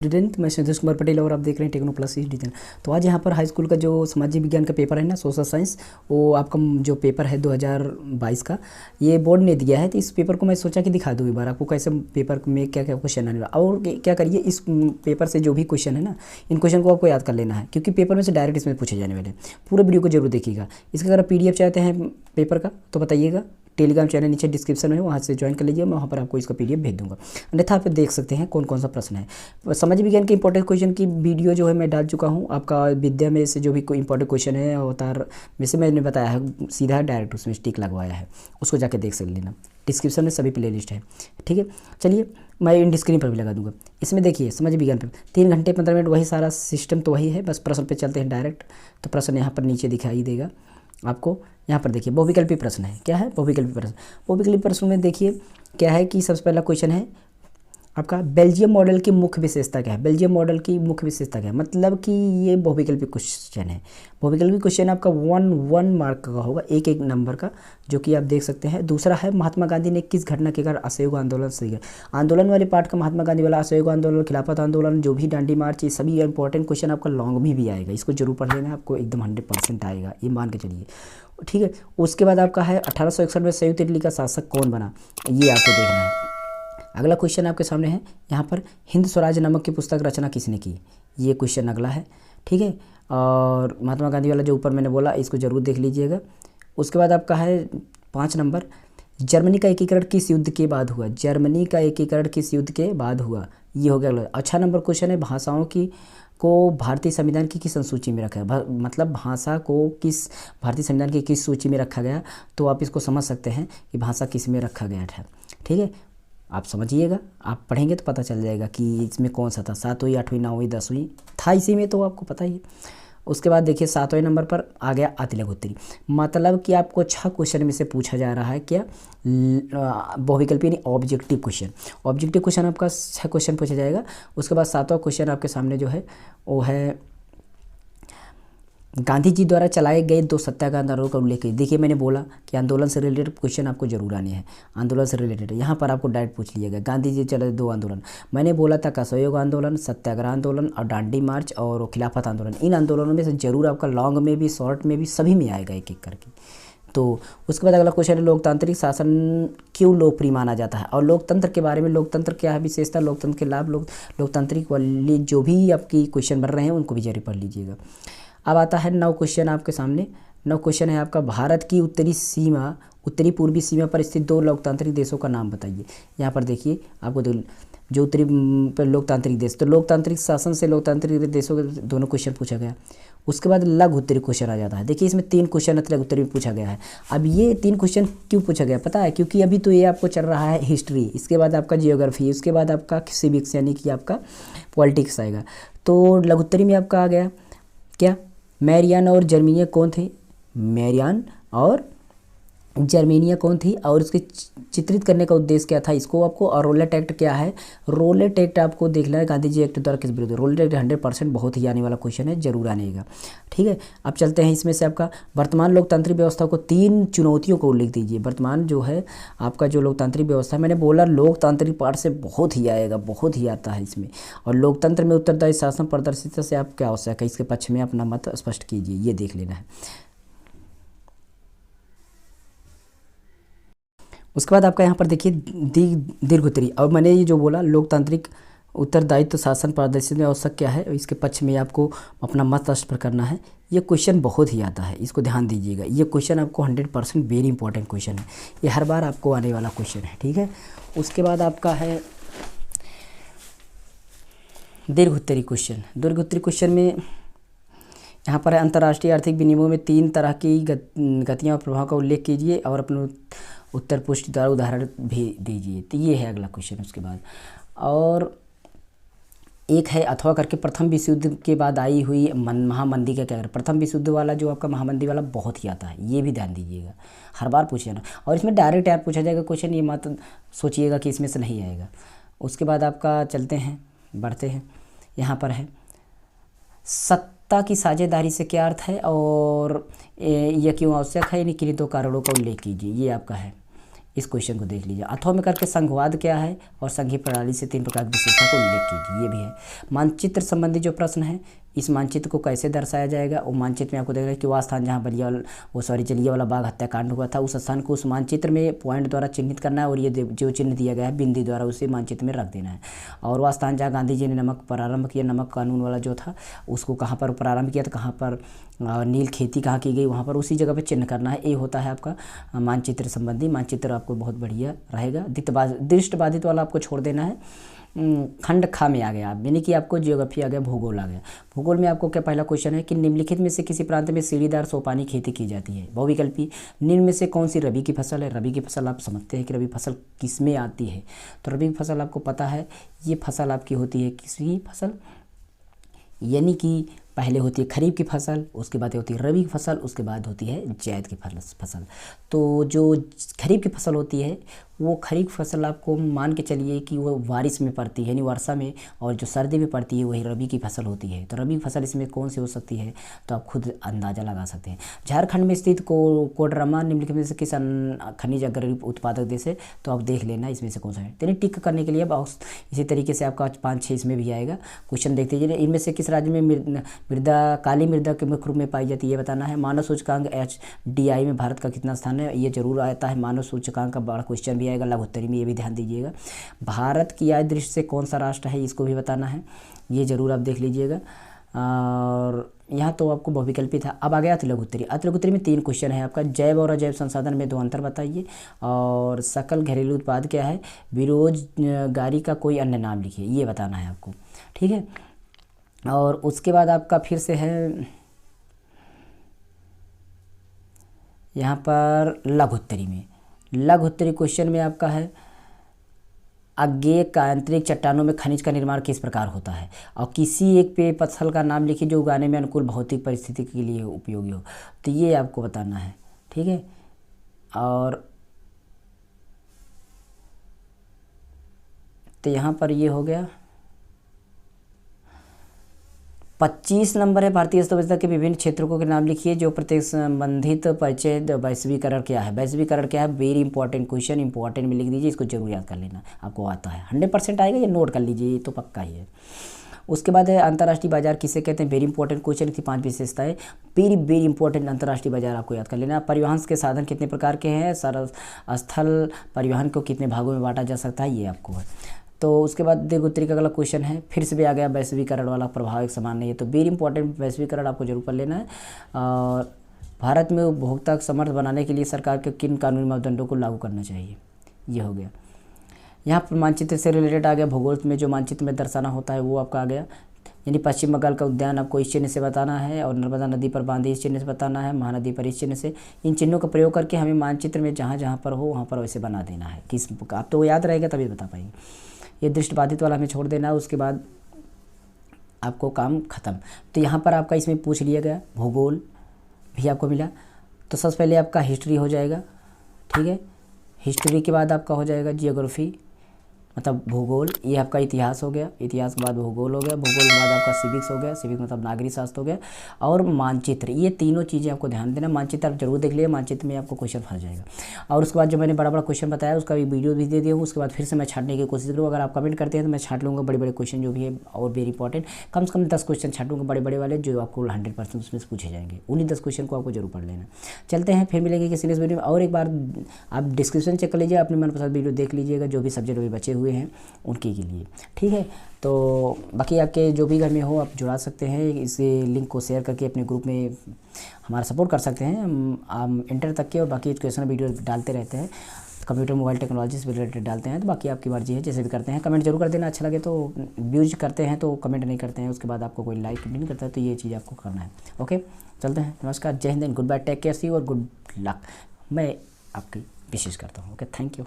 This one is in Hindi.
स्टूडेंट मैं संतोष कुमार पटेल और आप देख रहे हैं टेक्नो प्लस डिजन। तो आज यहाँ पर हाई स्कूल का जो सामाजिक विज्ञान का पेपर है ना, सोशल साइंस, वो आपका जो पेपर है 2022 का, ये बोर्ड ने दिया है। तो इस पेपर को मैं सोचा कि दिखा दूँ एक बार आपको कैसे पेपर में क्या क्या क्वेश्चन आने वाला। और क्या करिए, इस पेपर से जो भी क्वेश्चन है ना, इन क्वेश्चन को आपको याद कर लेना है, क्योंकि पेपर में से डायरेक्ट इसमें पूछे जाने वाले हैं। पूरे वीडियो को जरूर देखिएगा। इसका अगर आप PDF चाहते हैं पेपर का तो बताइएगा, टेलीग्राम चैनल नीचे डिस्क्रिप्शन में है, वहाँ से ज्वाइन कर लीजिए। मैं वहाँ पर आपको इसका PDF भेज दूंगा। अन्यथा आप देख सकते हैं कौन कौन सा प्रश्न है। सामाजिक विज्ञान के इंपॉर्टेंट क्वेश्चन की वीडियो जो है मैं डाल चुका हूँ। आपका विद्या में से जो भी कोई इंपॉर्टेंट क्वेश्चन है अवतार में से मैंने बताया है, सीधा डायरेक्ट उसमें टिक लगवाया है, उसको जाके देख लेना। डिस्क्रिप्शन में सभी प्ले लिस्ट है, ठीक है। चलिए मैं इन स्क्रीन पर भी लगा दूंगा। इसमें देखिए सामाजिक विज्ञान पर 3 घंटे 15 मिनट, वही सारा सिस्टम तो वही है, बस प्रश्न पे चलते हैं डायरेक्ट। तो प्रश्न यहाँ पर नीचे दिखाई देगा आपको। यहाँ पर देखिए बहुविकल्पी प्रश्न है। क्या है? बहुविकल्पी प्रश्न। बहुविकल्पी प्रश्न में देखिए क्या है कि सबसे पहला क्वेश्चन है आपका, बेल्जियम मॉडल की मुख्य विशेषता क्या है? बेल्जियम मॉडल की मुख्य विशेषता क्या है? मतलब कि ये बहुविकल्पी क्वेश्चन है। बहुविकल्पी क्वेश्चन आपका 1 मार्क का होगा, एक नंबर का, जो कि आप देख सकते हैं। दूसरा है, महात्मा गांधी ने किस घटना के कारण असहयोग आंदोलन से किया? आंदोलन वाले पार्ट का महात्मा गांधी वाला, असहयोग आंदोलन, खिलाफत आंदोलन, जो भी दांडी मार्च, ये सभी इंपॉर्टेंट क्वेश्चन आपका लॉन्ग में भी आएगा। इसको जरूर पढ़ लेना, आपको एकदम 100% आएगा, ये मान के चलिए, ठीक है। उसके बाद आपका है 1861 में संयुक्त इटली का शासक कौन बना? ये आपको देखना है। अगला क्वेश्चन आपके सामने है यहाँ पर, हिंद स्वराज नामक की पुस्तक रचना किसने की? ये क्वेश्चन अगला है, ठीक है। और महात्मा गांधी वाला जो ऊपर मैंने बोला, इसको जरूर देख लीजिएगा। उसके बाद आपका है 5 नंबर, जर्मनी का एकीकरण किस युद्ध के बाद हुआ? जर्मनी का एकीकरण किस युद्ध के बाद हुआ? ये हो गया अगला। अच्छा नंबर क्वेश्चन है, भाषाओं की को भारतीय संविधान की किस अनुसूची में रखा है? मतलब भाषा को किस भारतीय संविधान की किस सूची में रखा गया? तो आप इसको समझ सकते हैं कि भाषा किस में रखा गया था, ठीक है। आप समझिएगा, आप पढ़ेंगे तो पता चल जाएगा कि इसमें कौन सा था, 7वीं 8वीं 9वीं 10वीं था इसी में, तो आपको पता ही है। उसके बाद देखिए 7वें नंबर पर आ गया अतिलघुत्तरी। मतलब कि आपको 6 क्वेश्चन में से पूछा जा रहा है क्या? बहुविकल्पी यानी ऑब्जेक्टिव क्वेश्चन। ऑब्जेक्टिव क्वेश्चन आपका 6 क्वेश्चन पूछा जाएगा। उसके बाद 7वां क्वेश्चन आपके सामने जो है वो है, गांधी जी द्वारा चलाए गए 2 सत्याग्रह आंदोलनों का उल्लेख कीजिए। देखिए मैंने बोला कि आंदोलन से रिलेटेड क्वेश्चन आपको जरूर आने हैं। आंदोलन से रिलेटेड यहाँ पर आपको डायरेक्ट पूछ लिएगा, गांधी जी चलाए 2 आंदोलन। मैंने बोला था असहयोग आंदोलन, सत्याग्रह आंदोलन और दांडी मार्च और खिलाफत आंदोलन। इन आंदोलनों में से जरूर आपका लॉन्ग में भी, शॉर्ट में भी, सभी में आएगा एक एक करके। तो उसके बाद अगला क्वेश्चन है, लोकतांत्रिक शासन क्यों लोकप्रिय माना जाता है? और लोकतंत्र के बारे में, लोकतंत्र क्या है विशेषता, लोकतंत्र के लाभ, लोकतांत्रिक वाली जो भी आपकी क्वेश्चन बन रहे हैं उनको भी जरूर पढ़ लीजिएगा। अब आता है 9 क्वेश्चन आपके सामने। 9 क्वेश्चन है आपका, भारत की उत्तरी पूर्वी सीमा पर स्थित 2 लोकतांत्रिक देशों का नाम बताइए। यहाँ पर देखिए आपको जो उत्तरी पर लोकतांत्रिक देश, तो लोकतांत्रिक शासन से लोकतांत्रिक देशों के दोनों क्वेश्चन पूछा गया। उसके बाद लघु उत्तरी क्वेश्चन आ जाता है। देखिए इसमें 3 क्वेश्चन लघु उत्तरी में पूछा गया है। अब ये 3 क्वेश्चन क्यों पूछा गया पता है? क्योंकि अभी तो ये आपको चल रहा है हिस्ट्री, इसके बाद आपका जियोग्राफी, उसके बाद आपका सिविक्स यानी कि आपका पॉलिटिक्स आएगा। तो लघु उत्तरी में आपका आ गया क्या? मैरियान और जर्मेनिया कौन थे? मैरियान और जर्मेनिया कौन थी? और उसके चित्रित करने का उद्देश्य क्या था इसको आपको? और रोलेट एक्ट क्या है? रोलेट एक्ट आपको देखना है, गांधी जी एक्ट द्वारा किस विरुद्ध? रोलेट एक्ट 100% बहुत ही आने वाला क्वेश्चन है, जरूर आनेगा, ठीक है। अब चलते हैं इसमें से आपका, वर्तमान लोकतांत्रिक व्यवस्था को 3 चुनौतियों को उल्लेख दीजिए। वर्तमान जो है आपका जो लोकतांत्रिक व्यवस्था, मैंने बोला लोकतांत्रिक पार्ट से बहुत ही आएगा, बहुत ही आता है इसमें। और लोकतंत्र में उत्तरदायी शासन पारदर्शिता से आप क्या आवश्यक है, इसके पक्ष में अपना मत स्पष्ट कीजिए, ये देख लेना है। उसके बाद आपका यहाँ पर देखिए दीर्घ उत्तरी। और मैंने ये जो बोला लोकतांत्रिक उत्तरदायित्व शासन पारदर्शिता में आवश्यक क्या है, इसके पक्ष में आपको अपना मत स्पष्ट करना है। ये क्वेश्चन बहुत ही आता है, इसको ध्यान दीजिएगा। ये क्वेश्चन आपको 100% वेरी इंपॉर्टेंट क्वेश्चन है, ये हर बार आपको आने वाला क्वेश्चन है, ठीक है। उसके बाद आपका है दीर्घ उत्तरी क्वेश्चन। दीर्घ उत्तरी क्वेश्चन में यहाँ पर अंतर्राष्ट्रीय आर्थिक विनिमय में 3 तरह की गतियाँ और प्रभाव का उल्लेख कीजिए और अपने उत्तर पुष्टि द्वारा उदाहरण भी दीजिए। तो ये है अगला क्वेश्चन। उसके बाद और एक है अथवा करके, प्रथम विश्व युद्ध के बाद आई हुई महामंदी का क्या? प्रथम विश्व युद्ध वाला जो आपका महामंदी वाला बहुत ही आता है, ये भी ध्यान दीजिएगा, हर बार पूछे ना। और इसमें डायरेक्ट यार पूछा जाएगा क्वेश्चन, ये मत सोचिएगा कि इसमें से नहीं आएगा। उसके बाद आपका चलते हैं, बढ़ते हैं। यहाँ पर है सत्ता की साझेदारी से क्या अर्थ है और यह क्यों आवश्यक है, यानी किन्हीं 2 कारणों का उल्लेख कीजिए। ये आपका है इस क्वेश्चन को देख लीजिए। अथवा में करके संघवाद क्या है और संघीय प्रणाली से 3 प्रकार की विशेषता को उल्लेख कीजिए, ये भी है। मानचित्र संबंधी जो प्रश्न है, इस मानचित्र को कैसे दर्शाया जाएगा, वो मानचित्र में आपको देख रहे हैं कि वह स्थान जहाँ जलियांवाला बाग हत्याकांड हुआ था, उस स्थान को उस मानचित्र में पॉइंट द्वारा चिन्हित करना है और ये जो चिन्ह दिया गया है बिंदी द्वारा उसे मानचित्र में रख देना है। और वह स्थान जहाँ गांधी जी ने नमक प्रारंभ किया, नमक कानून वाला जो था उसको कहाँ पर प्रारंभ किया था, कहाँ पर नील खेती कहाँ की गई, वहाँ पर उसी जगह पर चिन्ह करना है। ये होता है आपका मानचित्र संबंधी। मानचित्र आपको बहुत बढ़िया रहेगा। दृष्टबाधित वाला आपको छोड़ देना है। खंड खा में आ गया, यानी कि आपको ज्योग्राफी आ गया, भूगोल आ गया। भूगोल में आपको क्या पहला क्वेश्चन है कि निम्नलिखित में से किसी प्रांत में सीढ़ीदार सोपानी खेती की जाती है, बहुविकल्पी। निम्न में से कौन सी रबी की फसल है। रबी की फसल आप समझते हैं कि रबी फसल किस में आती है, तो रबी की फसल आपको पता है, ये फसल आपकी होती है किसकी फसल, यानी कि पहले होती है खरीफ की फसल, उसके बाद होती है रबी की फसल, उसके बाद होती है जैद की फसल। तो जो खरीफ की फसल होती है वो खरीफ फसल आपको मान के चलिए कि वो बारिश में पड़ती है, यानी वर्षा में, और जो सर्दी में पड़ती है वही रबी की फसल होती है। तो रबी फसल इसमें कौन सी हो सकती है, तो आप खुद अंदाज़ा लगा सकते हैं। झारखंड में स्थित कोडरमा निम्नलिखित में से किस खनिज अग्रणी उत्पादक देश है, तो आप देख लेना इसमें से कौन सा है। यानी टिक करने के लिए बॉक्स इसी तरीके से आपका 5-6 इसमें भी आएगा। क्वेश्चन देखते जाइए। इनमें से किस राज्य में काली मृदा के मुख्य रूप में पाई जाती है, ये बताना है। मानव सूचकांक HDI में भारत का कितना स्थान है, ये जरूर आता है। मानव सूचकांक का बड़ा क्वेश्चन भी आएगा लघुत्तरी में, ये भी ध्यान दीजिएगा। भारत की आय दृष्टि से कौन सा राष्ट्र है, इसको भी बताना है, ये जरूर आप देख लीजिएगा। और यहाँ तो आपको बहुविकल्पी था। अब आ गया अतिलघुत्तरी। अतिलघुत्तरी में 3 क्वेश्चन है आपका। जैव और अजैव संसाधन में 2 अंतर बताइए, और सकल घरेलू उत्पाद क्या है, बेरोजगारी का कोई अन्य नाम लिखिए, ये बताना है आपको, ठीक है। और उसके बाद आपका फिर से है यहाँ पर लघुत्तरी में। लघुत्तरी क्वेश्चन में आपका है अज्ञेय का आंतरिक चट्टानों में खनिज का निर्माण किस प्रकार होता है, और किसी एक पेय फसल का नाम लिखिए जो उगाने में अनुकूल भौतिक परिस्थिति के लिए उपयोगी हो, तो ये आपको बताना है, ठीक है। और तो यहाँ पर ये हो गया। 25 नंबर है भारतीय अर्थव्यवस्था के विभिन्न क्षेत्रों के नाम लिखिए जो प्रत्येक संबंधित परिचय। वैश्वीकरण क्या है, वैश्वीकरण क्या है, वेरी इंपॉर्टेंट क्वेश्चन, इंपॉर्टेंट में लिख दीजिए, इसको जरूर याद कर लेना, आपको आता है 100% आएगा, ये नोट कर लीजिए, ये तो पक्का ही है। उसके बाद है अंतर्राष्ट्रीय बाजार किसे कहते हैं, वेरी इंपॉर्टेंट क्वेश्चन थी। 5 विशेषताएं, वेरी इंपॉर्टेंट अंतर्राष्ट्रीय बाजार आपको याद कर लेना। परिवहन के साधन कितने प्रकार के हैं, स्थल परिवहन को कितने भागों में बांटा जा सकता है, ये आपको है। तो उसके बाद दीर्घोत्तरी का अगला क्वेश्चन है, फिर से भी आ गया वैश्वीकरण वाला, प्रभाव एक समान नहीं है, तो वेरी इंपॉर्टेंट वैश्वीकरण आपको जरूर पढ़ लेना है। और भारत में उपभोक्ता समर्थ बनाने के लिए सरकार के किन कानूनी मापदंडों को लागू करना चाहिए, ये हो गया। यहाँ पर मानचित्र से रिलेटेड आ गया, भूगोल में जो मानचित्र में दर्शाना होता है वो आपका आ गया, यानी पश्चिम बंगाल का उद्यान आपको इस चिन्ह से बताना है, और नर्मदा नदी पर बांधे इस चिन्ह से बताना है, महानदी पर इस चिन्ह से। इन चिन्हों का प्रयोग करके हमें मानचित्र में जहाँ जहाँ पर हो वहाँ पर वैसे बना देना है। किस आप तो वो याद रहेगा तभी बता पाएंगे। ये दृष्टिबाधित वाला हमें छोड़ देना है, उसके बाद आपको काम खत्म। तो यहाँ पर आपका इसमें पूछ लिया गया, भूगोल भी आपको मिला। तो सबसे पहले आपका हिस्ट्री हो जाएगा, ठीक है। हिस्ट्री के बाद आपका हो जाएगा जियोग्राफी, मतलब भूगोल, ये आपका इतिहास हो गया, इतिहास के बाद भूगोल हो गया, भूगोल के बाद आपका सिविक्स हो गया, सिविक्स मतलब नागरिक शास्त्र हो गया, और मानचित्र। ये तीनों चीज़ें आपको ध्यान देना। मानचित्र आप जरूर देख लीजिए, मानचित्र में आपको क्वेश्चन फंस जाएगा। और उसके बाद जो मैंने बड़ा क्वेश्चन बताया उसका भी वीडियो भी दे दिया हूँ, उसके बाद फिर से मैं छाटने की कोशिश करूँ। अगर आप कमेंट करते हैं तो मैं छाट लूँगा बड़े क्वेश्चन जो भी है, और वेरी इंपॉर्टेंट, कम से कम 10 क्वेश्चन छाटूंगा बड़े वाले, जो आपको 100% उसमें से पूछे जाएंगे। उन्हीं 10 क्वेश्चन को आपको जरूर पढ़ लेना। चलते हैं, फिर मिलेंगे किसी नेक्स्ट वीडियो में। और एक बार आप डिस्क्रिप्शन चेक कर लीजिए, अपने मनपसंद वीडियो देख लीजिएगा, जो भी सब्जेक्ट अभी बचे हुए हैं उनके के लिए, ठीक है। तो बाकी आपके जो भी घर में हो आप जुड़ा सकते हैं, इस लिंक को शेयर करके अपने ग्रुप में हमारा सपोर्ट कर सकते हैं। हम इंटर तक के और बाकी एजुकेशनल वीडियो डालते रहते हैं, कंप्यूटर मोबाइल टेक्नोलॉजी से रिलेटेड डालते हैं। तो बाकी आपकी मर्जी है, जैसे भी करते हैं। कमेंट जरूर कर देना, अच्छा लगे तो। व्यूज करते हैं तो कमेंट नहीं करते हैं, उसके बाद आपको कोई लाइक नहीं करता है, तो ये चीज़ आपको करना है। ओके, चलते हैं। नमस्कार, जय हिंद, good bye, take care, see you और गुड लक। मैं आपकी विशेष करता हूँ। Okay, thank you.